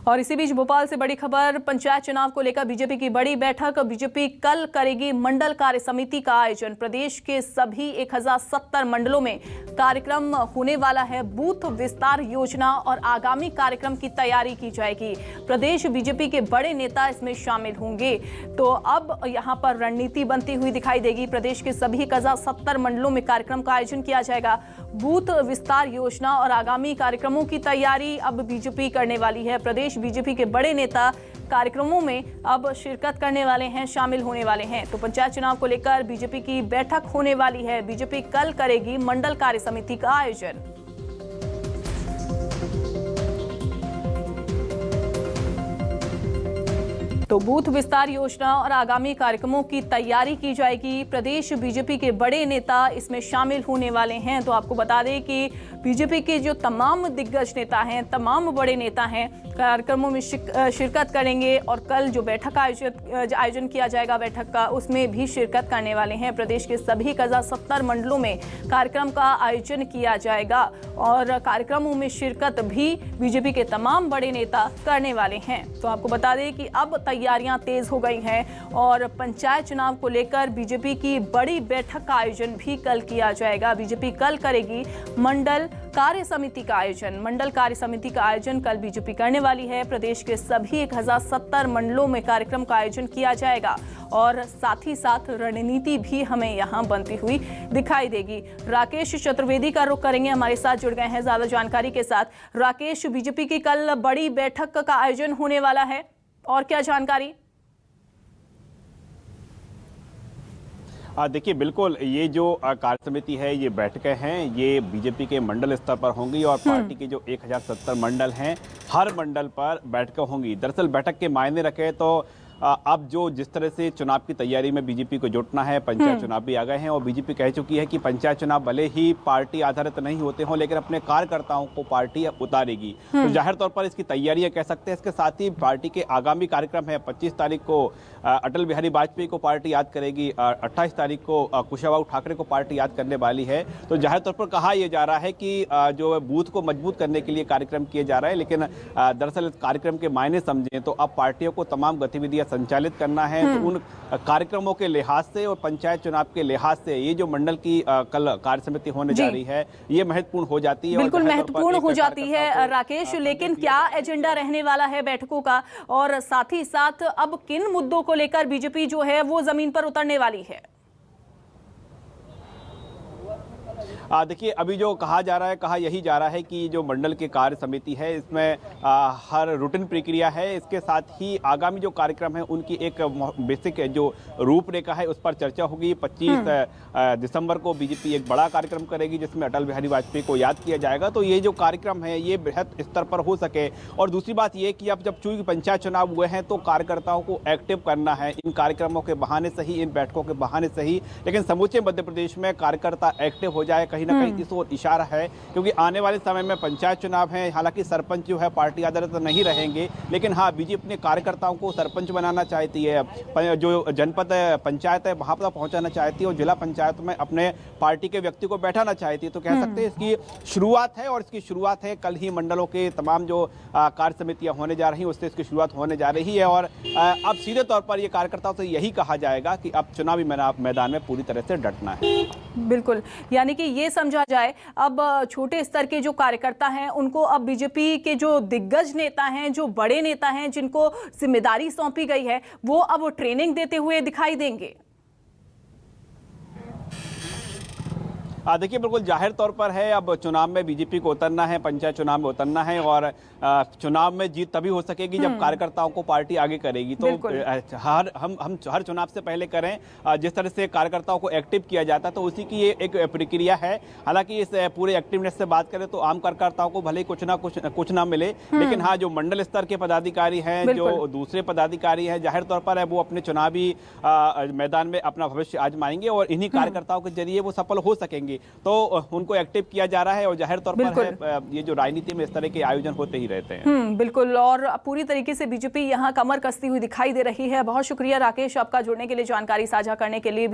और इसी बीच भोपाल से बड़ी खबर, पंचायत चुनाव को लेकर बीजेपी की बड़ी बैठक। बीजेपी कल करेगी मंडल कार्य समिति का आयोजन। प्रदेश के सभी 1070 मंडलों में कार्यक्रम होने वाला है। बूथ विस्तार योजना और आगामी कार्यक्रम की तैयारी की जाएगी। प्रदेश बीजेपी के बड़े नेता इसमें शामिल होंगे। तो अब यहां पर रणनीति बनती हुई दिखाई देगी। प्रदेश के सभी 1070 मंडलों में कार्यक्रम का आयोजन किया जाएगा। बूथ विस्तार योजना और आगामी कार्यक्रमों की तैयारी अब बीजेपी करने वाली है। प्रदेश बीजेपी के बड़े नेता कार्यक्रमों में अब शिरकत करने वाले हैं, शामिल होने वाले हैं। तो पंचायत चुनाव को लेकर बीजेपी की बैठक होने वाली है। बीजेपी कल करेगी मंडल कार्य समिति का आयोजन। तो बूथ विस्तार योजना और आगामी कार्यक्रमों की तैयारी की जाएगी। प्रदेश बीजेपी के बड़े नेता इसमें शामिल होने वाले हैं। तो आपको बता दें कि बीजेपी के जो तमाम दिग्गज नेता हैं, तमाम बड़े नेता हैं, कार्यक्रमों में शिरकत करेंगे। और कल जो बैठक आयोजन किया जाएगा बैठक का, उसमें भी शिरकत करने वाले हैं। प्रदेश के सभी 1070 मंडलों में कार्यक्रम का आयोजन किया जाएगा और कार्यक्रमों में शिरकत भी बीजेपी के तमाम बड़े नेता करने वाले हैं। तो आपको बता दें कि अब तैयारियां तेज हो गई हैं और पंचायत चुनाव को लेकर बीजेपी की बड़ी बैठक का आयोजन भी कल किया जाएगा। बीजेपी कल करेगी मंडल कार्य समिति का आयोजन। मंडल कार्य समिति का आयोजन कल बीजेपी करने वाली है। प्रदेश के सभी 1070 मंडलों में कार्यक्रम का आयोजन किया जाएगा और साथ ही साथ रणनीति भी हमें यहां बनती हुई दिखाई देगी। राकेश चतुर्वेदी का रुख करेंगे, हमारे साथ जुड़ गए हैं ज्यादा जानकारी के साथ। राकेश, बीजेपी की कल बड़ी बैठक का आयोजन होने वाला है और क्या जानकारी? देखिए, बिल्कुल ये जो कार्य समिति है, ये बैठकें हैं, ये बीजेपी के मंडल स्तर पर होंगी और पार्टी के जो 1070 मंडल हैं, हर मंडल पर बैठकें होंगी। दरअसल बैठक के मायने रखें तो अब जो जिस तरह से चुनाव की तैयारी में बीजेपी को जुटना है, पंचायत चुनाव भी आ गए हैं और बीजेपी कह चुकी है कि पंचायत चुनाव भले ही पार्टी आधारित नहीं होते हों, लेकिन अपने कार्यकर्ताओं को पार्टी उतारेगी। तो जाहिर तौर पर इसकी तैयारियां कह सकते हैं। इसके साथ ही पार्टी के आगामी कार्यक्रम है। 25 तारीख को अटल बिहारी वाजपेयी को पार्टी याद करेगी, 28 तारीख को कुशाभाऊ ठाकरे को पार्टी याद करने वाली है। तो जाहिर तौर पर कहा यह जा रहा है कि जो बूथ को मजबूत करने के लिए कार्यक्रम किए जा रहे हैं, लेकिन दरअसल इस कार्यक्रम के मायने समझें तो अब पार्टियों को तमाम गतिविधियां संचालित करना है। तो उन कार्यक्रमों के लिहाज से और पंचायत चुनाव के लिहाज से ये जो मंडल की कल कार्य समिति होने जा रही है, ये महत्वपूर्ण हो जाती है। बिल्कुल महत्वपूर्ण हो जाती है राकेश, लेकिन क्या एजेंडा रहने वाला है बैठकों का और साथ ही साथ अब किन मुद्दों को लेकर बीजेपी जो है वो जमीन पर उतरने वाली है? देखिए, अभी जो कहा यही जा रहा है कि जो मंडल की कार्य समिति है, इसमें हर रूटीन प्रक्रिया है। इसके साथ ही आगामी जो कार्यक्रम है उनकी एक बेसिक जो रूपरेखा है उस पर चर्चा होगी। 25 दिसंबर को बीजेपी एक बड़ा कार्यक्रम करेगी जिसमें अटल बिहारी वाजपेयी को याद किया जाएगा। तो ये जो कार्यक्रम है ये बृहद स्तर पर हो सके। और दूसरी बात ये कि अब जब चूंकि पंचायत चुनाव हुए हैं तो कार्यकर्ताओं को एक्टिव करना है, इन कार्यक्रमों के बहाने से ही, इन बैठकों के बहाने से ही, लेकिन समूचे मध्य प्रदेश में कार्यकर्ता एक्टिव हो जाए, कहीं ना कहीं इस ओर इशारा है। क्योंकि आने वाले समय में पंचायत चुनाव है, हालांकि सरपंच जो है पार्टी आधारित तो नहीं रहेंगे, लेकिन हाँ, बीजेपी अपने कार्यकर्ताओं को सरपंच बनाना चाहती है। जो जनपद पंचायत है वहां पर पहुंचाना चाहती है और जिला पंचायत में अपने पार्टी के व्यक्ति को बैठाना चाहती है। तो कह सकते हैं इसकी शुरुआत है और इसकी शुरुआत है कल ही। मंडलों के तमाम जो कार्य समितियां होने जा रही हैं उससे इसकी शुरुआत होने जा रही है। और अब सीधे तौर पर यह कार्यकर्ताओं से यही कहा जाएगा कि अब चुनावी मैदान में पूरी तरह से डटना है। बिल्कुल, यानी कि ये समझा जाए अब छोटे स्तर के जो कार्यकर्ता हैं उनको अब बीजेपी के जो दिग्गज नेता हैं, जो बड़े नेता हैं, जिनको जिम्मेदारी सौंपी गई है, वो अब ट्रेनिंग देते हुए दिखाई देंगे। देखिए, बिल्कुल जाहिर तौर पर है अब चुनाव में बीजेपी को उतरना है, पंचायत चुनाव में उतरना है और चुनाव में जीत तभी हो सकेगी जब कार्यकर्ताओं को पार्टी आगे करेगी। तो हम हर चुनाव से पहले करें जिस तरह से कार्यकर्ताओं को एक्टिव किया जाता है, तो उसी की ये एक प्रक्रिया है। हालांकि इस पूरे एक्टिवनेस से बात करें तो आम कार्यकर्ताओं को भले ही कुछ ना मिले, लेकिन हाँ, जो मंडल स्तर के पदाधिकारी हैं, जो दूसरे पदाधिकारी हैं, जाहिर तौर पर है वो अपने चुनावी मैदान में अपना भविष्य आजमाएंगे और इन्हीं कार्यकर्ताओं के जरिए वो सफल हो सकेंगे। तो उनको एक्टिव किया जा रहा है और जाहिर तौर पर है ये जो राजनीति में इस तरह के आयोजन होते ही रहते हैं। बिल्कुल, और पूरी तरीके से बीजेपी यहां कमर कसती हुई दिखाई दे रही है। बहुत शुक्रिया राकेश आपका जुड़ने के लिए, जानकारी साझा करने के लिए।